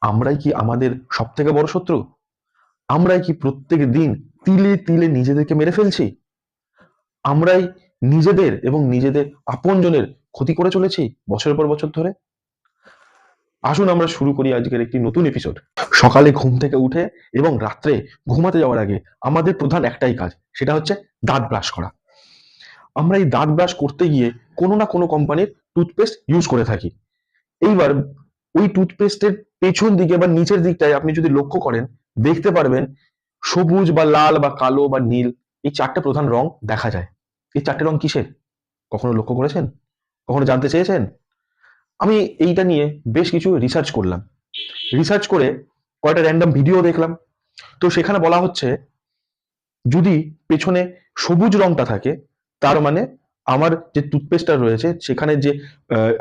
আমরাই কি আমাদের সব থেকে বড় শত্রু? আমরাই কি প্রত্যেক দিন তিলে তিলে নিজেদেরকে মেরে ফেলছি? আমরাই নিজেদের এবং নিজেদের আপনজনের ক্ষতি করে চলেছি বছরের পর বছর ধরে। আসুন আমরা শুরু করি আজকের একটি নতুন এপিসোড। সকালে ঘুম থেকে উঠে এবং রাত্রে ঘুমাতে যাওয়ার আগে আমাদের প্রধান একটাই কাজ, সেটা হচ্ছে দাঁত ব্রাশ করা। আমরা এই দাঁত ব্রাশ করতে গিয়ে কোনো না কোনো কোম্পানির টুথপেস্ট ইউজ করে থাকি। এইবার ওই টুথপেস্টের পেছন দিকে বা নিচের দিকটায় আপনি যদি লক্ষ্য করেন, দেখতে পারবেন সবুজ বা লাল বা কালো বা নীল, এই চারটে প্রধান রং দেখা যায়। এই চারটে রং কিসের? কখনো লক্ষ্য করেছেন? কখনো জানতে চেয়েছেন? আমি এইটা নিয়ে বেশ কিছু রিসার্চ করলাম। রিসার্চ করে কয়েকটা র্যান্ডম ভিডিও দেখলাম। তো সেখানে বলা হচ্ছে, যদি পেছনে সবুজ রংটা থাকে, তার মানে আমার যে টুথপেস্টটা রয়েছে সেখানে যে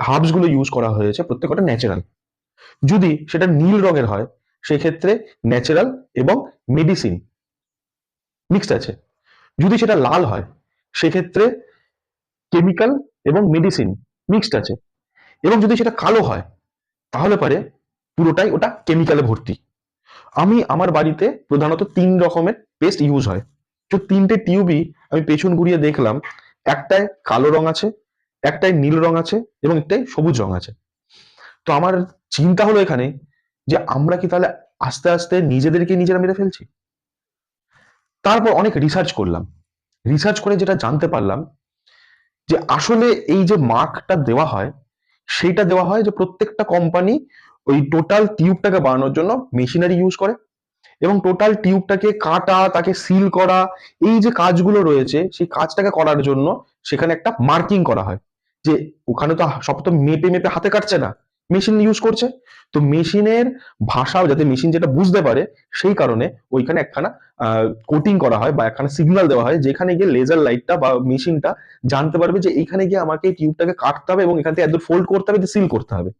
হার্বস গুলো ইউজ করা হয়েছে প্রত্যেকটা ন্যাচারাল। যদি সেটা নীল রঙের হয়, সেক্ষেত্রে ন্যাচারাল এবং মেডিসিন মিক্সড আছে। যদি সেটা লাল হয়, সেক্ষেত্রে কেমিক্যাল এবং মেডিসিন মিক্সড আছে। এবং যদি সেটা কালো হয়, তাহলে পারে পুরোটাই ওটা কেমিক্যালে ভর্তি। আমি আমার বাড়িতে প্রধানত ৩ রকমের পেস্ট ইউজ হয়। তো ৩টে টিউবই আমি পেছন ঘুরিয়ে দেখলাম, একটায় কালো রং আছে, একটায় নীল রং আছে এবং একটায় সবুজ রং আছে। তো আমার চিন্তা হলো এখানে যে আমরা কি তাহলে আস্তে আস্তে নিজেদেরকে নিজেরা মেরে ফেলছি? তারপর অনেক রিসার্চ করলাম। রিসার্চ করে যেটা জানতে পারলাম, যে আসলে এই যে মার্কটা দেওয়া হয়, সেইটা দেওয়া হয় যে প্রত্যেকটা কোম্পানি ওই টোটাল টিউবটাকে বানানোর জন্য মেশিনারি ইউজ করে এবং টোটাল টিউবটাকে কাটা, তাকে সিল করা, এই যে কাজগুলো রয়েছে সেই কাজটাকে করার জন্য সেখানে একটা মার্কিং করা হয়। যে ওখানে তো সব তো মেপে মেপে হাতে কাটছে না, মেশিন ইউজ করছে। তো মেশিনের ভাষাও যাতে মেশিন যেটা বুঝতে পারে, সেই কারণে ওইখানে একখানা কোটিং করা হয় বা একখানা সিগন্যাল দেওয়া হয়, যেখানে গিয়ে লেজার লাইটটা বা মেশিনটা জানতে পারবে যে এইখানে গিয়ে আমাকে এই টিউবটাকে কাটতে হবে এবং এখান থেকে এত ফোল্ড করতে হবে, সিল করতে হবে।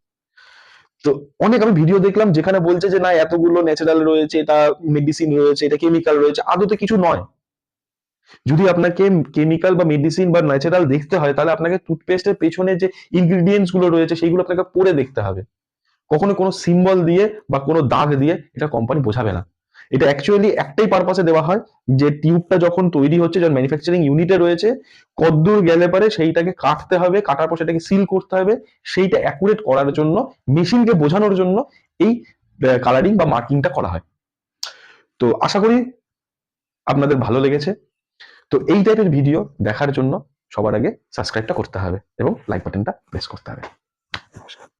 তো অনেক আমি ভিডিও দেখলাম যেখানে বলছে যে না, এতগুলো ন্যাচারাল রয়েছে, এটা মেডিসিন রয়েছে, এটা কেমিক্যাল রয়েছে। আদতে কিছু নয়। যদি আপনাকে কেমিক্যাল বা মেডিসিন বা ন্যাচারাল দেখতে হয়, তাহলে আপনাকে টুথপেস্টের পেছনে যে ইনগ্রিডিয়েন্টস গুলো রয়েছে সেইগুলো আপনাকে পড়ে দেখতে হবে। কখনো কোনো সিম্বল দিয়ে বা কোনো দাগ দিয়ে এটা কোম্পানি বোঝাবে না। এটা অ্যাকচুয়ালি একটাই পারপাসে দেওয়া হয়, যে টিউবটা যখন তৈরি হচ্ছে, যখন ম্যানুফ্যাকচারিং ইউনিটে রয়েছে, কতদূর গেলে পারে সেইটাকে কাটতে হবে, কাটার পর সেটাকে সিল করতে হবে, সেইটা অ্যাকুরেট করার জন্য, মেশিনকে বোঝানোর জন্য এই কালারিং বা মার্কিংটা করা হয়। তো আশা করি আপনাদের ভালো লেগেছে। তো এই টাইপের ভিডিও দেখার জন্য সবার আগে সাবস্ক্রাইবটা করতে হবে এবং লাইক বাটনটা প্রেস করতে হবে।